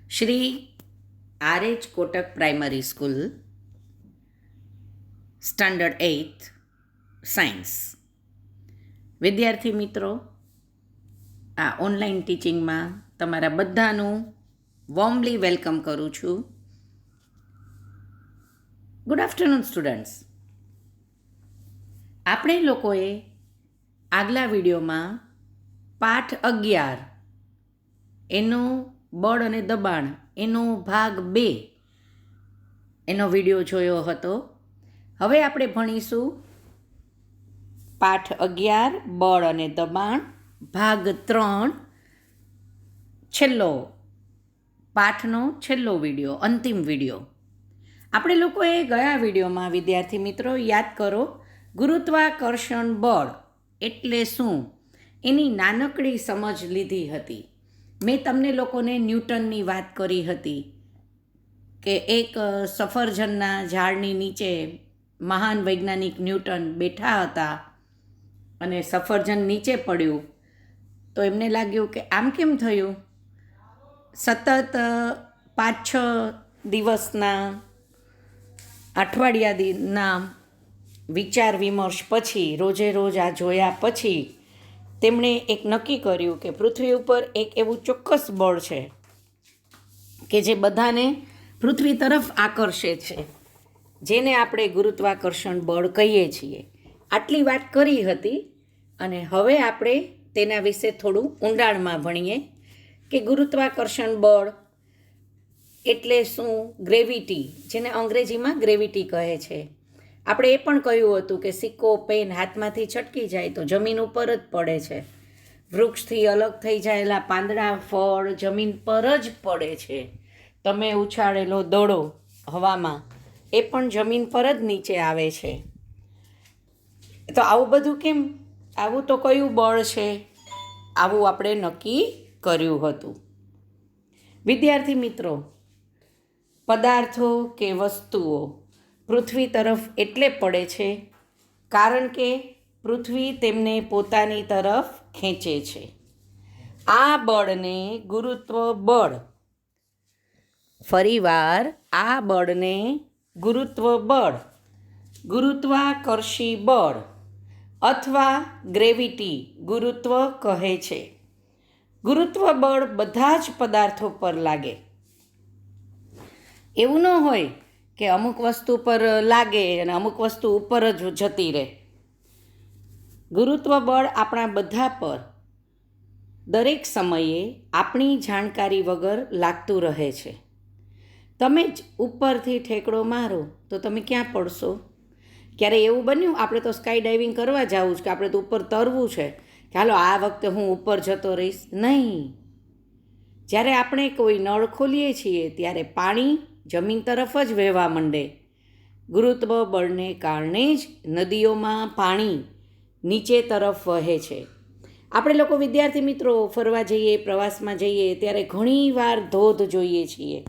શ્રી આર.એચ. Kotak primary school, standard 8th science. વિદ્યાર્થી મિત્રો, આ ઓનલાઈન ટીચિંગમાં તમારા બધાનું વોર્મલી વેલકમ કરું છું. Good afternoon students. આપણે લોકોએ આગલા વિડીયોમાં પાઠ 11 એનો બળ અને દબાણ એનો ભાગ 2 એનો વિડીયો જોયો હતો. હવે આપણે ભણીશું પાઠ 11 બળ અને દબાણ ભાગ 3, પાઠનો છેલ્લો વિડીયો, અંતિમ વિડીયો. આપણે લોકોએ ગયા વિડીયોમાં વિદ્યાર્થી મિત્રો યાદ કરો, ગુરુત્વાકર્ષણ બળ એટલે શું એની નાનકડી સમજ લીધી હતી. મેં તમને લોકોને ન્યૂટનની વાત કરી હતી કે એક સફરજનના ઝાડની નીચે મહાન વૈજ્ઞાનિક ન્યૂટન બેઠા હતા અને સફરજન નીચે પડ્યું તો એમને લાગ્યું કે આમ કેમ થયું. સતત 5-6 દિવસના અઠવાડિયાના વિચાર વિમર્શ પછી, રોજે રોજ આ જોયા પછી તેમણે એક નક્કી કર્યું કે પૃથ્વી ઉપર એક એવું ચોક્કસ બળ છે કે જે બધાને પૃથ્વી તરફ આકર્ષે છે, જેને આપણે ગુરુત્વાકર્ષણ બળ કહીએ છીએ. આટલી વાત કરી હતી અને હવે આપણે તેના વિશે થોડું ઊંડાણમાં ભણીએ કે ગુરુત્વાકર્ષણ બળ એટલે શું. ગ્રેવિટી, જેને અંગ્રેજીમાં ગ્રેવિટી કહે છે. આપણે એ પણ કહ્યું હતું કે સિક્કો, પેન હાથમાંથી છટકી જાય તો જમીન ઉપર જ પડે છે. વૃક્ષથી અલગ થઈ જાયેલા પાંદડા, ફળ જમીન પર જ પડે છે. તમે ઉછાળેલો દડો હવામાં એ પણ જમીન પર જ નીચે આવે છે. તો આવું બધું કેમ? આવું તો કયું બળ છે? આવું આપણે નક્કી કર્યું હતું. વિદ્યાર્થી મિત્રો, પદાર્થો કે વસ્તુઓ પૃથ્વી તરફ એટલે પડે છે કારણ કે પૃથ્વી તેમને પોતાની તરફ ખેંચે છે. આ બળને ગુરુત્વ બળ, ફરીવાર આ બળને ગુરુત્વ બળ, ગુરુત્વાકર્ષી બળ અથવા ગ્રેવિટી ગુરુત્વ કહે છે. ગુરુત્વ બળ બધા જ પદાર્થો પર લાગે. એવું ન હોય કે અમુક વસ્તુ પર લાગે અને અમુક વસ્તુ ઉપર જ જતી રહે. ગુરુત્વ બળ આપણા બધા પર દરેક સમયે આપણી જાણકારી વગર લાગતું રહે છે. તમે જ ઉપરથી ઠેકડો મારો તો તમે ક્યાં પડશો? ક્યારે એવું બન્યું આપણે તો સ્કાય ડાઇવિંગ કરવા જવું છે કે આપણે તો ઉપર તરવું છે કે હાલો આ વખતે હું ઉપર જતો રહીશ? નહીં. જ્યારે આપણે કોઈ નળ ખોલીએ છીએ ત્યારે પાણી જમીન તરફ જ વહેવા માંડે. ગુરુત્વ બળને કારણે જ નદીઓમાં પાણી નીચે તરફ વહે છે. આપણે લોકો વિદ્યાર્થી મિત્રો ફરવા જઈએ, પ્રવાસમાં જઈએ ત્યારે ઘણીવાર ધોધ જોઈએ છીએ.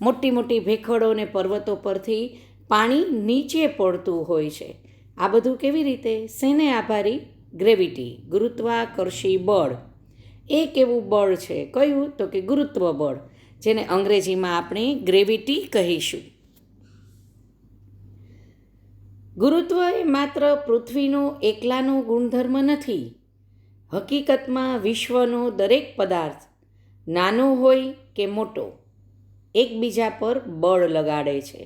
મોટી મોટી ભેખડો અને પર્વતો પરથી પાણી નીચે પડતું હોય છે. આ બધું કેવી રીતે? શેને આભારી? ગ્રેવિટી, ગુરુત્વાકર્ષી બળ. એક એવું બળ છે, કયું? તો કે ગુરુત્વ બળ, જેને અંગ્રેજીમાં આપણે ગ્રેવિટી કહીશું. ગુરુત્વ એ માત્ર પૃથ્વીનો એકલાનો ગુણધર્મ નથી. હકીકતમાં વિશ્વનો દરેક પદાર્થ, નાનો હોય કે મોટો, એકબીજા પર બળ લગાડે છે.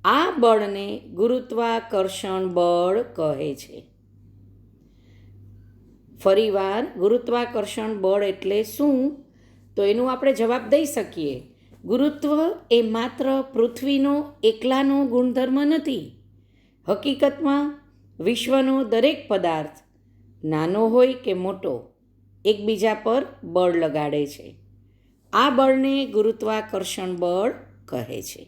આ બળને ગુરુત્વાકર્ષણ બળ કહે છે. ફરીવાર, ગુરુત્વાકર્ષણ બળ એટલે શું? તો એનું આપણે જવાબ દઈ શકીએ. ગુરુત્વ એ માત્ર પૃથ્વીનો એકલાનો ગુણધર્મ નથી. હકીકતમાં વિશ્વનો દરેક પદાર્થ, નાનો હોય કે મોટો, એકબીજા પર બળ લગાડે છે. આ બળને ગુરુત્વાકર્ષણ બળ કહે છે.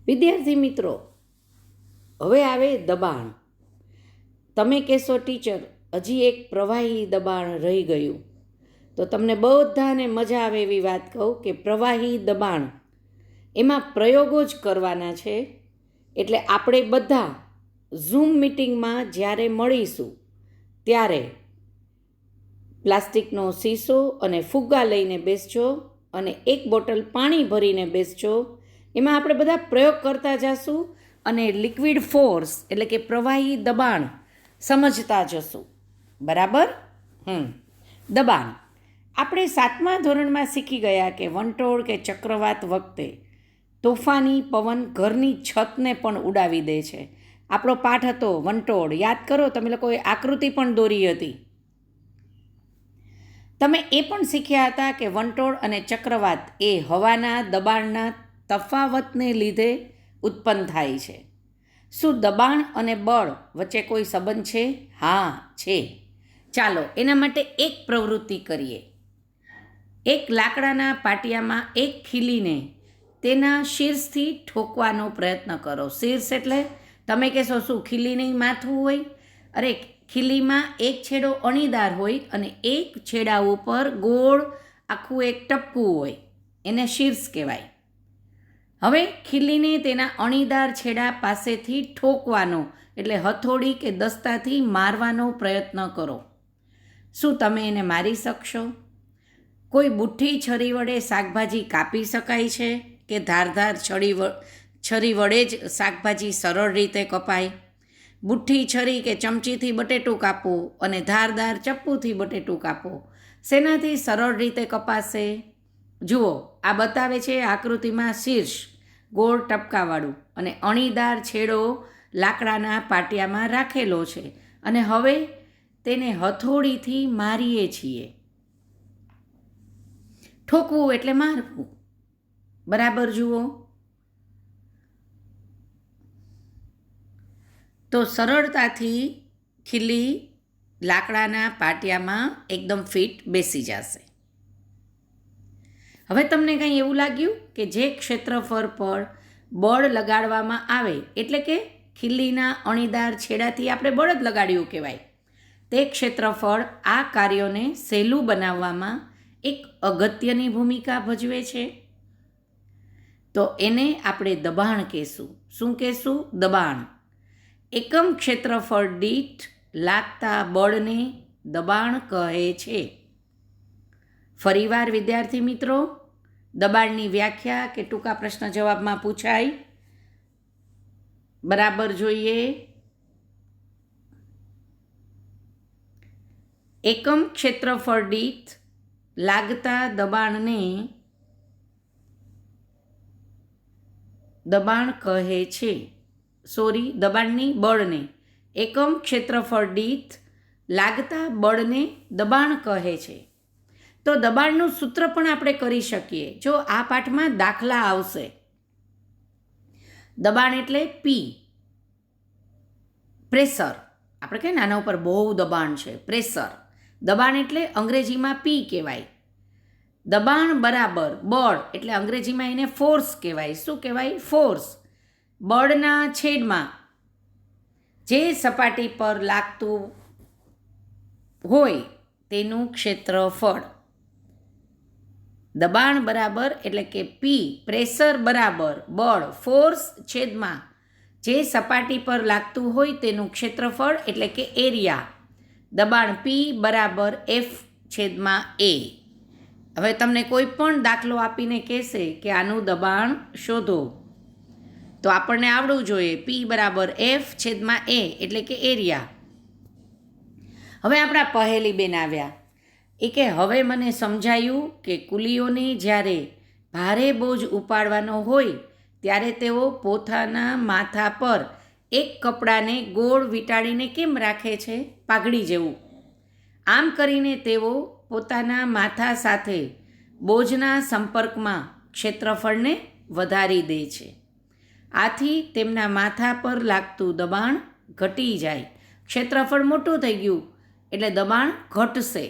વિદ્યાર્થી મિત્રો, હવે આવે દબાણ. તમે કહેશો ટીચર હજી એક પ્રવાહી દબાણ રહી ગયું. તો તમને બધાને મજા આવે એવી વાત કહું કે પ્રવાહી દબાણ એમાં પ્રયોગો જ કરવાના છે. એટલે આપણે બધા ઝૂમ મિટિંગમાં જ્યારે મળીશું ત્યારે પ્લાસ્ટિકનો શીશો અને ફુગ્ગા લઈને બેસજો અને એક બોટલ પાણી ભરીને બેસજો. એમાં આપણે બધા પ્રયોગ કરતા જશું અને લિક્વિડ ફોર્સ એટલે કે પ્રવાહી દબાણ સમજતા જશું. બરાબર? દબાણ આપણે 7મા ધોરણમાં શીખી ગયા કે વંટોળ કે ચક્રવાત વખતે તોફાની પવન ઘરની છતને પણ ઉડાવી દે છે. આપણો પાઠ હતો વંટોળ. યાદ કરો, તમે લોકોએ આકૃતિ પણ દોરી હતી. તમે એ પણ શીખ્યા હતા કે વંટોળ અને ચક્રવાત એ હવાના દબાણના તફાવતને લીધે ઉત્પન્ન થાય છે. શું દબાણ અને બળ વચ્ચે કોઈ સંબંધ છે? હા, છે. ચાલો એના માટે એક પ્રવૃત્તિ કરીએ. એક લાકડાના પાટિયામાં એક ખીલીને તેના શીર્ષથી ઠોકવાનો પ્રયત્ન કરો. શીર્ષ એટલે તમે કહેશો શું ખીલી નહીં માથું હોય? અરે, ખીલીમાં એક છેડો અણીદાર હોય અને એક છેડા ઉપર ગોળ આખું એક ટપકું હોય, એને શીર્ષ કહેવાય. હવે ખીલીને તેના અણીદાર છેડા પાસેથી ઠોકવાનો એટલે હથોડી કે દસ્તાથી મારવાનો પ્રયત્ન કરો. શું તમે એને મારી શકશો? કોઈ બુઠ્ઠી છરી વડે શાકભાજી કાપી શકાય છે કે ધારધાર છરી વડે જ શાકભાજી સરળ રીતે કપાય? બુઠ્ઠી છરી કે ચમચીથી બટેટું કાપો અને ધારદાર ચપ્પુથી બટેટું કાપો, શેનાથી સરળ રીતે કપાશે? જુઓ, આ બતાવે છે આકૃતિમાં શીર્ષ ગોળ ટપકાવાળું અને અણીદાર છેડો લાકડાના પાટિયામાં રાખેલો છે અને હવે તેને હથોડીથી મારીએ છીએ. ઠોકવું એટલે મારવું. બરાબર જુઓ. તો સરળતાથી ખીલી લાકડાના પાટિયામાં એકદમ ફિટ બેસી જશે. હવે તમને કંઈ એવું લાગ્યું કે જે ક્ષેત્રફળ પર બળ લગાડવામાં આવે એટલે કે ખીલીના અણીદાર છેડાથી આપણે બળ જ લગાડ્યું કહેવાય, તે ક્ષેત્રફળ આ કાર્યોને સહેલું બનાવવામાં એક અગત્યની ભૂમિકા ભજવે છે. તો એને આપણે દબાણ કહેશું. શું કહેશું? દબાણ. એકમ ક્ષેત્રફળ દીઠ લાગતા બળને દબાણ કહે છે. ફરીવાર વિદ્યાર્થી મિત્રો, દબાણની વ્યાખ્યા કે ટૂંકા પ્રશ્ન જવાબમાં પૂછાય. બરાબર જોઈએ. એકમ ક્ષેત્રફળ દીઠ લાગતા દબાણને દબાણ કહે છે. દબાણની બળને એકમ ક્ષેત્રફળ દીઠ લાગતા બળને દબાણ કહે છે. તો દબાણનું સૂત્ર પણ આપણે કરી શકીએ. જો આ પાઠમાં દાખલા આવશે. દબાણ એટલે પી, પ્રેશર. આપણે કહીએ ને આના ઉપર બહુ દબાણ છે, પ્રેશર. દબાણ એટલે અંગ્રેજીમાં પી કહેવાય. દબાણ બરાબર બળ એટલે અંગ્રેજીમાં એને ફોર્સ કહેવાય. શું કહેવાય? ફોર્સ. બળના છેદમાં જે સપાટી પર લાગતું હોય તેનું ક્ષેત્રફળ. દબાણ બરાબર એટલે કે પી, પ્રેશર બરાબર બળ, ફોર્સ છેદમાં જે સપાટી પર લાગતું હોય તેનું ક્ષેત્રફળ એટલે કે એરિયા. દબાણ પી બરાબર એફ છેદમાં એ. હવે તમને કોઈ પણ દાખલો આપીને કહેશે કે આનું દબાણ શોધો, તો આપણને આવડવું જોઈએ પી બરાબર એફ છેદમાં એ એટલે કે એરિયા. હવે આપણા પહેલી બેન આવ્યા. એ કે હવે મને સમજાયું કે કુલીઓને જ્યારે ભારે બોજ ઉપાડવાનો હોય ત્યારે તેઓ પોતાના માથા પર એક કપડાને ગોળ વીંટાળીને કેમ રાખે છે? પાઘડી જેવું. આમ કરીને તેઓ પોતાના માથા સાથે બોજના સંપર્કમાં ક્ષેત્રફળને વધારી દે છે. આથી તેમના માથા પર લાગતું દબાણ ઘટી જાય. ક્ષેત્રફળ મોટું થઈ ગયું એટલે દબાણ ઘટશે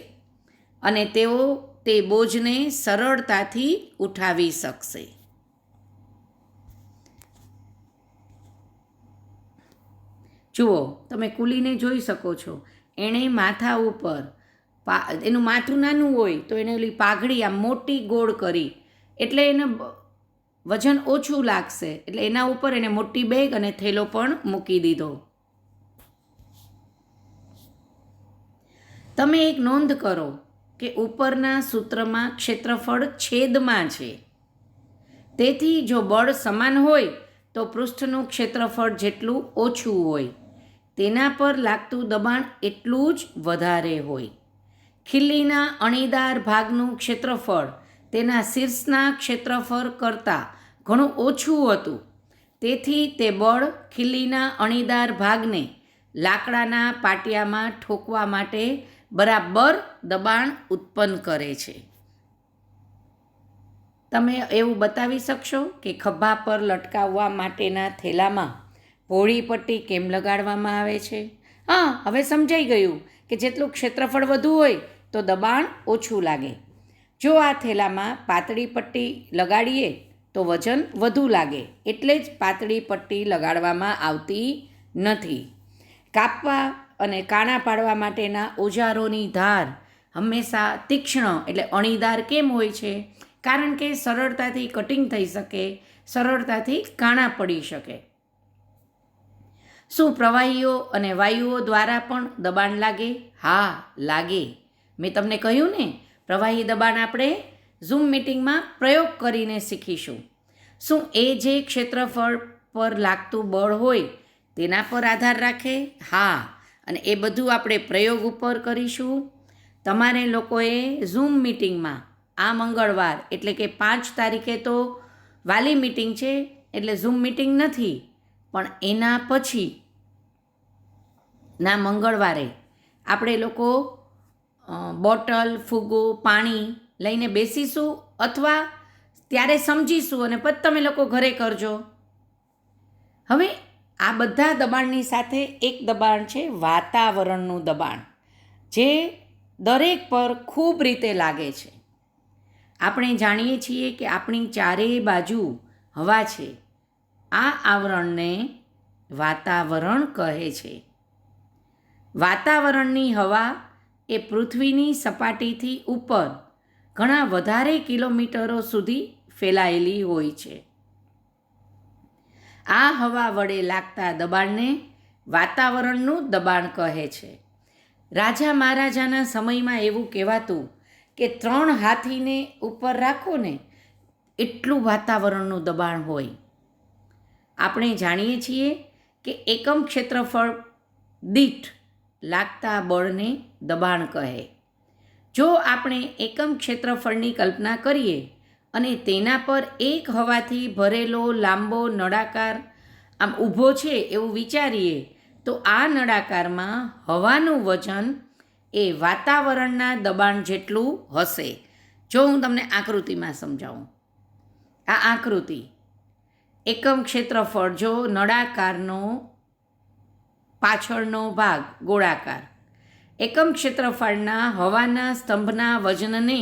અને તેઓ તે બોજને સરળતાથી ઉઠાવી શકશે. જુઓ, તમે કુલીને જોઈ શકો છો. એણે માથા ઉપર એનું માથું નાનું હોય તો એને ઓલી પાઘડી આમ મોટી ગોળ કરી એટલે એને વજન ઓછું લાગશે, એટલે એના ઉપર એને મોટી બેગ અને થેલો પણ મૂકી દીધો. તમે એક નોંધ કરો કે ઉપરના સૂત્રમાં ક્ષેત્રફળ છેદમાં છે. તેથી જો બળ સમાન હોય તો પૃષ્ઠનું ક્ષેત્રફળ જેટલું ઓછું હોય તેના પર લાગતું દબાણ એટલું જ વધારે હોય. ખીલ્લીના અણીદાર ભાગનું ક્ષેત્રફળ તેના શીર્ષના ક્ષેત્રફળ કરતાં ઘણું ઓછું હતું. તેથી તે બળ ખીલ્લીના અણીદાર ભાગને લાકડાના પાટિયામાં ઠોકવા માટે બરાબર દબાણ ઉત્પન્ન કરે છે. તમે એવું બતાવી શકશો કે ખભા પર લટકાવવા માટેના થેલામાં પહોળી પટ્ટી કેમ લગાડવામાં આવે છે? હા, હવે સમજાઈ ગયું કે જેટલું ક્ષેત્રફળ વધુ હોય તો દબાણ ઓછું લાગે. જો આ થેલામાં પાતળી પટ્ટી લગાડીએ તો વજન વધુ લાગે, એટલે જ પાતળી પટ્ટી લગાડવામાં આવતી નથી. કાપવા અને કાણા પાડવા માટેના ઓજારોની ધાર હંમેશા તીક્ષ્ણ એટલે અણીદાર કેમ હોય છે? કારણ કે સરળતાથી કટિંગ થઈ શકે, સરળતાથી કાણા પડી શકે. શું પ્રવાહીઓ અને વાયુઓ દ્વારા પણ દબાણ લાગે? હા, લાગે. મેં તમને કહ્યું ને, પ્રવાહી દબાણ આપણે ઝૂમ મીટિંગમાં પ્રયોગ કરીને શીખીશું. શું એ જે ક્ષેત્રફળ પર લાગતું બળ હોય તેના પર આધાર રાખે? હા, અને એ બધું આપણે પ્રયોગ ઉપર કરીશું. તમારે લોકોએ ઝૂમ મીટિંગમાં આ મંગળવાર એટલે કે 5 તારીખે તો વાલી મીટિંગ છે, એટલે ઝૂમ મીટિંગ નથી, પણ એના પછી ના મંગળવારે આપણે લોકો બોટલ, ફૂગો, પાણી લઈને બેસીશું અથવા ત્યારે સમજીશું અને પછી તમે લોકો ઘરે કરજો. હવે આ બધા દબાણની સાથે એક દબાણ છે વાતાવરણનું દબાણ, જે દરેક પર ખૂબ રીતે લાગે છે. આપણે જાણીએ છીએ કે આપણી ચારેય બાજુ હવા છે. આ આવરણને વાતાવરણ કહે છે. વાતાવરણની હવા એ પૃથ્વીની સપાટીથી ઉપર ઘણા વધારે કિલોમીટરો સુધી ફેલાયેલી હોય છે. આ હવા વડે લાગતા દબાણને વાતાવરણનું દબાણ કહે છે. રાજા મહારાજાના સમયમાં એવું કહેવાતું કે 3 હાથીને ઉપર રાખો ને એટલું વાતાવરણનું દબાણ હોય. આપણે જાણીએ છીએ કે એકમ ક્ષેત્રફળ દીઠ લાગતા બળને દબાણ કહે. જો આપણે એકમ ક્ષેત્રફળની કલ્પના કરીએ અને તેના પર એક હવાથી ભરેલો લાંબો નળાકાર આમ ઊભો છે એવું વિચારીએ તો આ નળાકારમાં હવાનું વજન એ વાતાવરણના દબાણ જેટલું હશે. જો હું તમને આકૃતિમાં સમજાવું, આ આકૃતિ એકમ ક્ષેત્રફળ, જો નળાકારનો પાછળનો ભાગ ગોળાકાર, એકમ ક્ષેત્રફળના હવાના સ્તંભના વજનને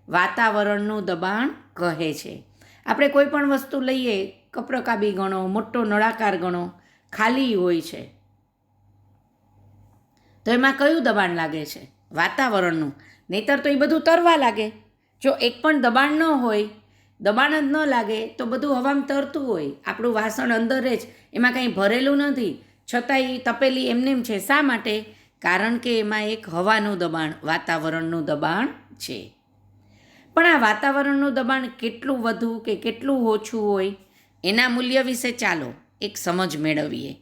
વાતાવરણનું દબાણ કહે છે. આપણે કોઈ પણ વસ્તુ લઈએ, કપરકાબી ગણો, મોટો નળાકાર ગણો, ખાલી હોય છે તો એમાં કયું દબાણ લાગે છે? વાતાવરણનું. નહીંતર તો એ બધું તરવા લાગે. જો એક પણ દબાણ ન હોય, દબાણ જ ન લાગે તો બધું હવામાં તરતું હોય. આપણું વાસણ અંદર જ, એમાં કંઈ ભરેલું નથી, છતાંય તપેલી એમનેમ છે. શા માટે? કારણ કે એમાં એક હવાનું દબાણ, વાતાવરણનું દબાણ છે. પણ આ વાતાવરણનું દબાણ કેટલું વધુ કે કેટલું ઓછું હોય એના મૂલ્ય વિશે ચાલો એક સમજ મેળવીએ.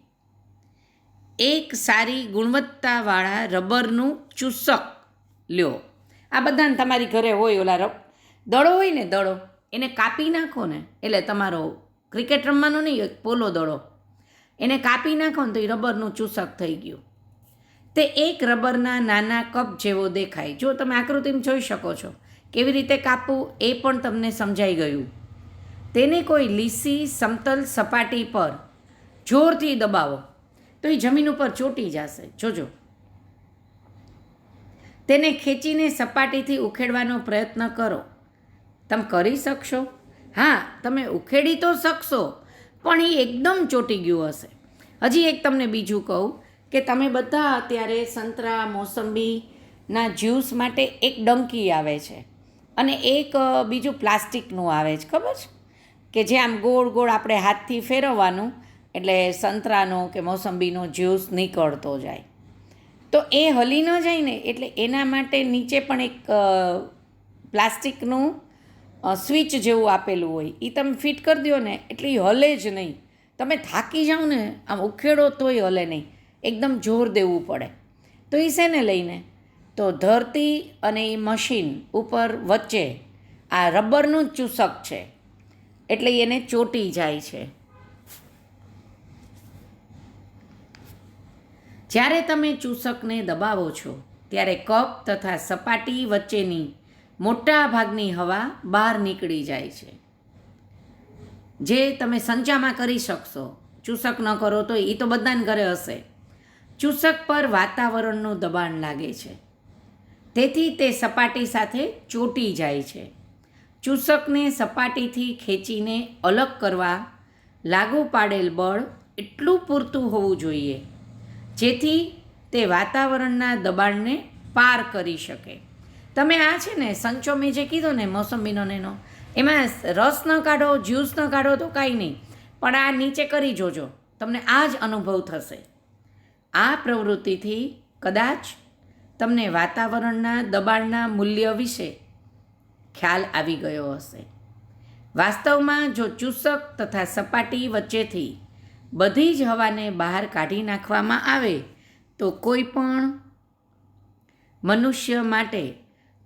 એક સારી ગુણવત્તાવાળા રબરનું ચૂસક લ્યો. આ બધાને તમારી ઘરે હોય, ઓલા દડો હોય ને, દડો, એને કાપી નાખો ને, એટલે તમારો ક્રિકેટ રમવાનો નહીં, એક પોલો દડો, એને કાપી નાખો ને તો એ રબરનું ચૂસક થઈ ગયું. તે એક રબરના નાના કપ જેવો દેખાય. જો તમે આકૃતિમાં જોઈ શકો છો કેવી રીતે કાપવું એ પણ તમને સમજાઈ ગયું. તેને કોઈ લીસી સમતલ સપાટી પર જોરથી દબાવો તો એ જમીન ઉપર ચોંટી જશે. જોજો. તેને ખેંચીને સપાટીથી ઉખેડવાનો પ્રયત્ન કરો. તમે કરી શકશો? હા, તમે ઉખેડી તો શકશો, પણ એ એકદમ ચોંટી ગયું હશે. હજી એક તમને બીજું કહું કે તમે બધા અત્યારે સંતરા, મોસંબીના જ્યુસ માટે એક ડંકી આવે છે અને એક બીજું પ્લાસ્ટિકનું આવે છે, ખબર છે? કે જે આમ ગોળ ગોળ આપણે હાથથી ફેરવવાનું એટલે સંતરાનો કે મોસંબીનો જ્યુસ નીકળતો જાય. તો એ હલી ન જાય ને, એટલે એના માટે નીચે પણ એક પ્લાસ્ટિકનું સ્વિચ જેવું આપેલું હોય, એ તમે ફિટ કરી દો ને એટલે એ હલે જ નહીં. તમે થાકી જાઓ ને, આમ ઉખેડો તોય હલે નહીં, એકદમ જોર દેવું પડે. તો એ શેને લઈને, તો ધરતી અને એ મશીન ઉપર વચ્ચે આ રબરનું જ ચૂસક છે, એટલે એને ચોંટી જાય છે. જ્યારે તમે ચૂસકને દબાવો છો ત્યારે કપ તથા સપાટી વચ્ચેની મોટા ભાગની હવા બહાર નીકળી જાય છે, જે તમે સંચામાં કરી શકશો. ચૂસક ન કરો તો એ તો બધાને ઘરે હશે. ચૂસક પર વાતાવરણનું દબાણ લાગે છે, તેથી તે સપાટી સાથે ચોંટી જાય છે. ચૂસકને સપાટીથી ખેંચીને અલગ કરવા લાગુ પાડેલ બળ એટલું પૂરતું હોવું જોઈએ જેથી તે વાતાવરણના દબાણને પાર કરી શકે. તમે આ છે ને સંચો મેં જે કીધો ને મોસંબીનો એનો, એમાં રસ ન કાઢો, જ્યુસ ન કાઢો તો કાંઈ નહીં, પણ આ નીચે કરી જોજો, તમને આ જ અનુભવ થશે. આ પ્રવૃત્તિથી કદાચ તમને વાતાવરણના દબાણના મૂલ્ય વિશે ખ્યાલ આવી ગયો હશે. વાસ્તવમાં જો ચૂસક તથા સપાટી વચ્ચેથી બધી જ હવાને બહાર કાઢી નાખવામાં આવે તો કોઈ પણ મનુષ્ય માટે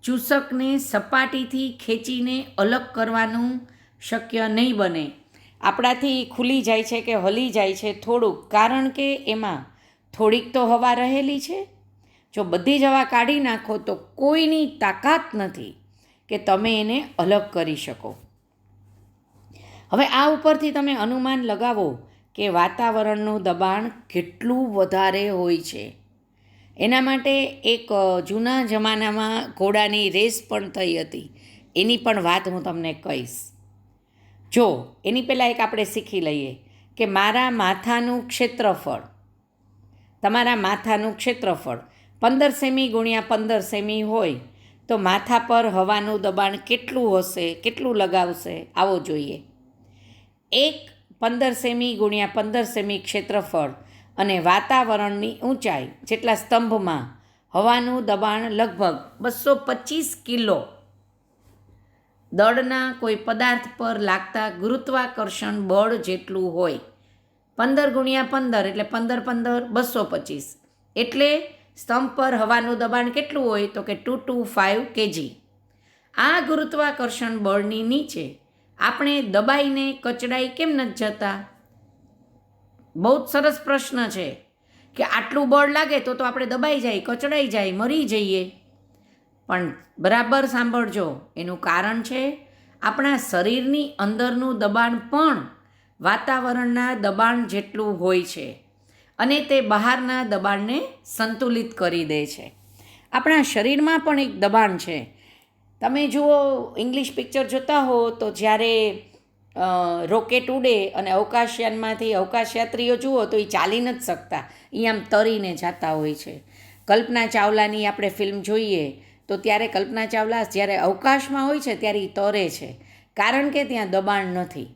ચૂસકને સપાટીથી ખેંચીને અલગ કરવાનું શક્ય નહીં બને. આપણાથી ખુલી જાય છે કે હલી જાય છે થોડુંક, કારણ કે એમાં થોડીક તો હવા રહેલી છે. જો બધી જ હવા કાઢી નાખો તો કોઈની તાકાત નથી કે તમે એને અલગ કરી શકો. હવે આ ઉપરથી તમે અનુમાન લગાવો કે વાતાવરણનું દબાણ કેટલું વધારે હોય છે. એના માટે એક જૂના જમાનામાં ઘોડાની રેસ પણ થઈ હતી, એની પણ વાત હું તમને કહીશ. જો એની પહેલાં એક આપણે શીખી લઈએ કે મારા માથાનું ક્ષેત્રફળ, તમારા માથાનું ક્ષેત્રફળ 15 સેમી ગુણ્યા 15 સેમી હોય તો માથા પર હવાનું દબાણ કેટલું હશે, કેટલું લગાવશે, આવો જોઈએ. 15 સેમી ગુણ્યા 15 સેમી ક્ષેત્રફળ અને વાતાવરણની ઊંચાઈ જેટલા સ્તંભમાં હવાનું દબાણ લગભગ 225 કિલો દળના કોઈ પદાર્થ પર લાગતા ગુરુત્વાકર્ષણ બળ જેટલું હોય. 15 ગુણ્યા 15 એટલે 15 15 225, એટલે સ્તંભ પર હવાનું દબાણ કેટલું હોય તો કે 225 kg. આ ગુરુત્વાકર્ષણ બળની નીચે આપણે દબાઈને કચડાઈ કેમ નથી જતા? બહુ જ સરસ પ્રશ્ન છે કે આટલું બળ લાગે તો આપણે દબાઈ જાય, કચડાઈ જાય, મરી જઈએ. પણ બરાબર સાંભળજો, એનું કારણ છે આપણા શરીરની અંદરનું દબાણ પણ વાતાવરણના દબાણ જેટલું હોય છે અને તે બહારના દબાણને સંતુલિત કરી દે છે. આપણા શરીરમાં પણ એક દબાણ છે. તમે જુઓ, ઇંગ્લિશ પિક્ચર જોતા હો તો જ્યારે રોકેટ ઉડે અને અવકાશયાનમાંથી અવકાશયાત્રીઓ જુઓ તો એ ચાલી નથી શકતા, એ આમ તરીને જતા હોય છે. કલ્પના ચાવલાની આપણે ફિલ્મ જોઈએ તો ત્યારે કલ્પના ચાવલા જ્યારે અવકાશમાં હોય છે ત્યારે એ તરે છે, કારણ કે ત્યાં દબાણ નથી.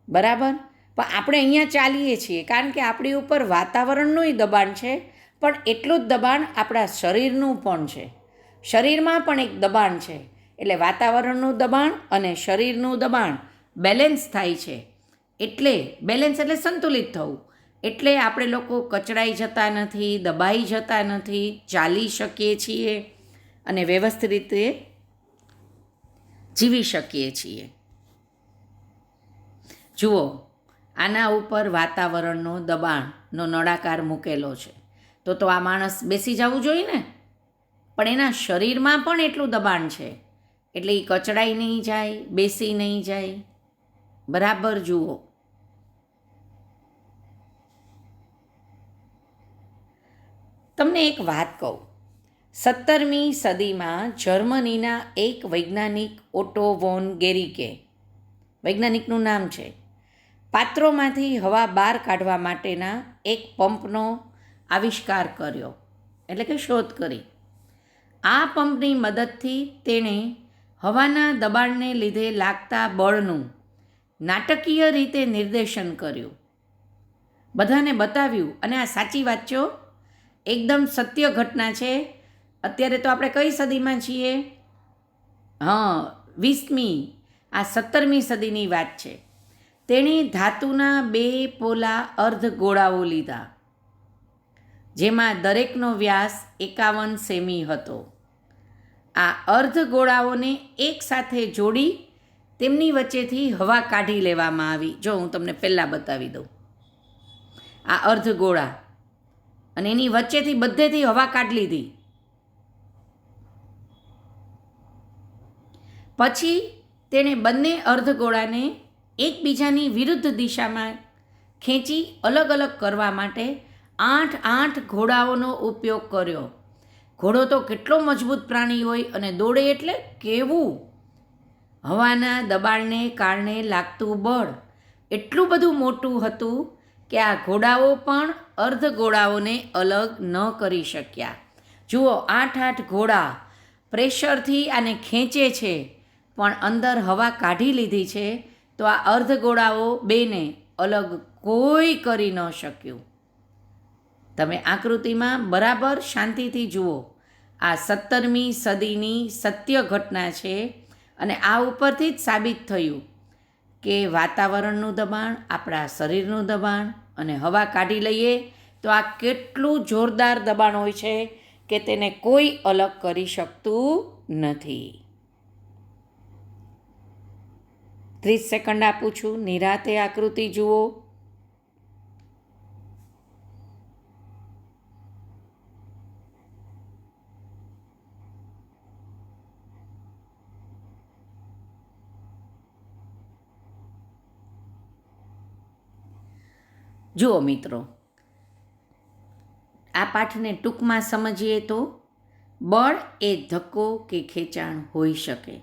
બરાબર? પણ આપણે અહીંયા ચાલીએ છીએ કારણ કે આપણી ઉપર વાતાવરણનું દબાણ છે, પણ એટલું જ દબાણ આપણા શરીરનું પણ છે. શરીરમાં પણ એક દબાણ છે, એટલે વાતાવરણનું દબાણ અને શરીરનું દબાણ બેલેન્સ થાય છે. એટલે બેલેન્સ એટલે સંતુલિત થવું. એટલે આપણે લોકો કચડાઈ જતા નથી, દબાઈ જતા નથી, ચાલી શકીએ છીએ અને વ્યવસ્થિત રીતે જીવી શકીએ છીએ. જુઓ, આના ઉપર વાતાવરણનો દબાણનો નળાકાર મૂકેલો છે, તો આ માણસ બેસી જવું જોઈએ ને, પણ એના શરીરમાં પણ એટલું દબાણ છે, એટલે એ કચડાઈ નહીં જાય, બેસી નહીં જાય. બરાબર જુઓ. તમને એક વાત કહું, 17મી સદીમાં જર્મનીના એક વૈજ્ઞાનિક ઓટો વોન ગેરિકે, વૈજ્ઞાનિકનું નામ છે, પાત્રોમાંથી હવા બહાર કાઢવા માટેના એક પંપનો આવિષ્કાર કર્યો, એટલે કે શોધ કરી. આ પંપની મદદથી તેણે હવાના દબાણને લીધે લાગતા બળનું નાટકીય રીતે નિર્દેશન કર્યું, બધાને બતાવ્યું. અને આ સાચી વાત છે એકદમ સત્ય ઘટના છે. અત્યારે તો આપણે કઈ સદીમાં છીએ? 20મી, આ 17મી સદીની વાત છે. તેણે ધાતુના 2 પોલા અર્ધ ગોળાઓ લીધા, જેમાં દરેકનો વ્યાસ 51 સેમી હતો. આ અર્ધ ગોળાઓને એકસાથે જોડી તેમની વચ્ચેથી હવા કાઢી લેવામાં આવી. જો હું તમને પહેલાં બતાવી દઉં. આ અર્ધ ગોળા અને એની વચ્ચેથી બધેથી હવા કાઢી લીધી. પછી તેણે બંને અર્ધગોળાને એકબીજાની વિરુદ્ધ દિશામાં ખેંચી અલગ અલગ કરવા માટે 8 ઘોડાઓનો ઉપયોગ કર્યો. ઘોડો તો કેટલો મજબૂત પ્રાણી હોય અને દોડે એટલે કેવું! હવાના દબાણને કારણે લાગતું બળ એટલું બધું મોટું હતું કે આ ઘોડાઓ પણ અર્ધગોળાઓને અલગ ન કરી શક્યા. જુઓ, 8 ઘોડા પ્રેશરથી આને ખેંચે છે, પણ અંદર હવા કાઢી લીધી છે, તો આ અર્ધગોળાઓ બેને અલગ કોઈ કરી ન શક્યું. તમે આકૃતિમાં બરાબર શાંતિથી જુઓ. આ 17મી સદીની સત્ય ઘટના છે અને આ ઉપરથી જ સાબિત થયું કે વાતાવરણનું દબાણ, આપણા શરીરનું દબાણ અને હવા કાઢી લઈએ તો આ કેટલું જોરદાર દબાણ હોય છે કે તેને કોઈ અલગ કરી શકતું નથી. 30 સેકન્ડ આપું છું, નિરાતે આકૃતિ જુઓ. જુઓ મિત્રો, આ પાઠને ટૂંકમાં સમજીએ તો બળ એ ધક્કો કે ખેંચાણ હોઈ શકે.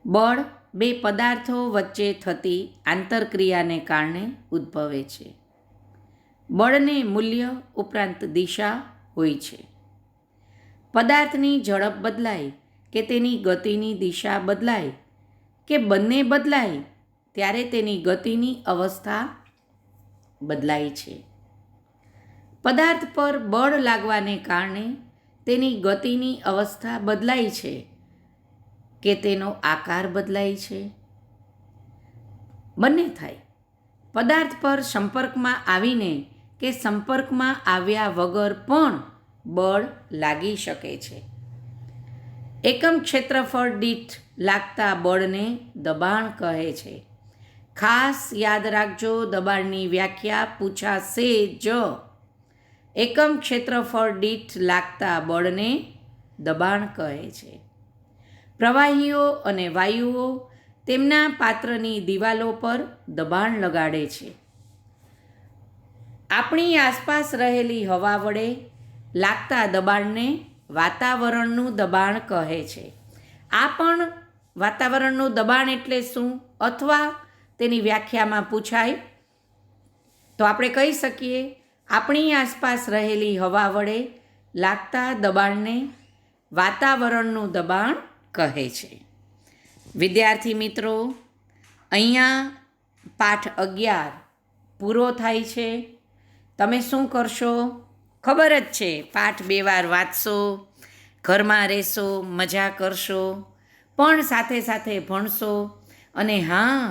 બળ 2 પદાર્થો વચ્ચે થતી આંતરક્રિયાને કારણે ઉદ્ભવે છે. બળને મૂલ્ય ઉપરાંત દિશા હોય છે. પદાર્થની ઝડપ બદલાય કે તેની ગતિની દિશા બદલાય કે બંને બદલાય ત્યારે તેની ગતિની અવસ્થા બદલાય છે. પદાર્થ પર બળ લાગવાને કારણે તેની ગતિની અવસ્થા બદલાય છે કે તેનો આકાર બદલાય છે. બંને થાય. પદાર્થ પર સંપર્કમાં આવીને કે સંપર્કમાં આવ્યા વગર પણ બળ લાગી શકે છે. એકમ ક્ષેત્રફળ દીઠ લાગતા બળને દબાણ કહે છે. ખાસ યાદ રાખજો, દબાણની વ્યાખ્યા પૂછાશે જ. એકમ ક્ષેત્રફળ દીઠ લાગતા બળને દબાણ કહે છે. પ્રવાહીઓ અને વાયુઓ તેમના પાત્રની દિવાલો પર દબાણ લગાડે છે. આપણી આસપાસ રહેલી હવા વડે લાગતા દબાણને વાતાવરણનું દબાણ કહે છે. આ પણ વાતાવરણનું દબાણ એટલે શું અથવા તેની વ્યાખ્યામાં પૂછાય તો આપણે કહી શકીએ, આપણી આસપાસ રહેલી હવા વડે લાગતા દબાણને વાતાવરણનું દબાણ કહે છે. વિદ્યાર્થી મિત્રો, અહીંયા પાઠ 11 પૂરો થાય છે. તમે શું કરશો? ખબર જ છે, પાઠ 2 વાર વાંચશો, ઘરમાં રહેશો, મજા કરશો, પણ સાથે સાથે ભણશો. અને હા,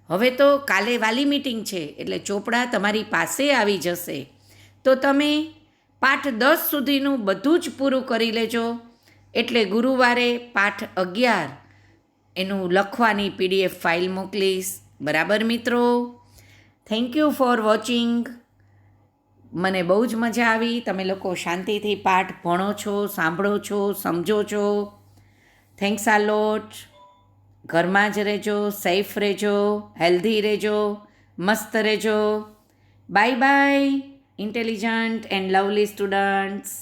હવે તો કાલે વાલી મીટિંગ છે, એટલે ચોપડા તમારી પાસે આવી જશે. તો તમે પાઠ 10 સુધીનું બધું જ પૂરું કરી લેજો. એટલે ગુરુવારે પાઠ 11 એનું લખવાની PDF ફાઇલ મોકલીશ. બરાબર મિત્રો? Thank you for watching. મને બહુ જ મજા આવી. તમે લોકો શાંતિથી પાઠ ભણો છો, સાંભળો છો, સમજો છો. થેન્ક્સ આ લોટ. ઘરમાં જ રહેજો, સેફ રહેજો, હેલ્ધી રહેજો, મસ્ત રહેજો. Bye bye intelligent and lovely students.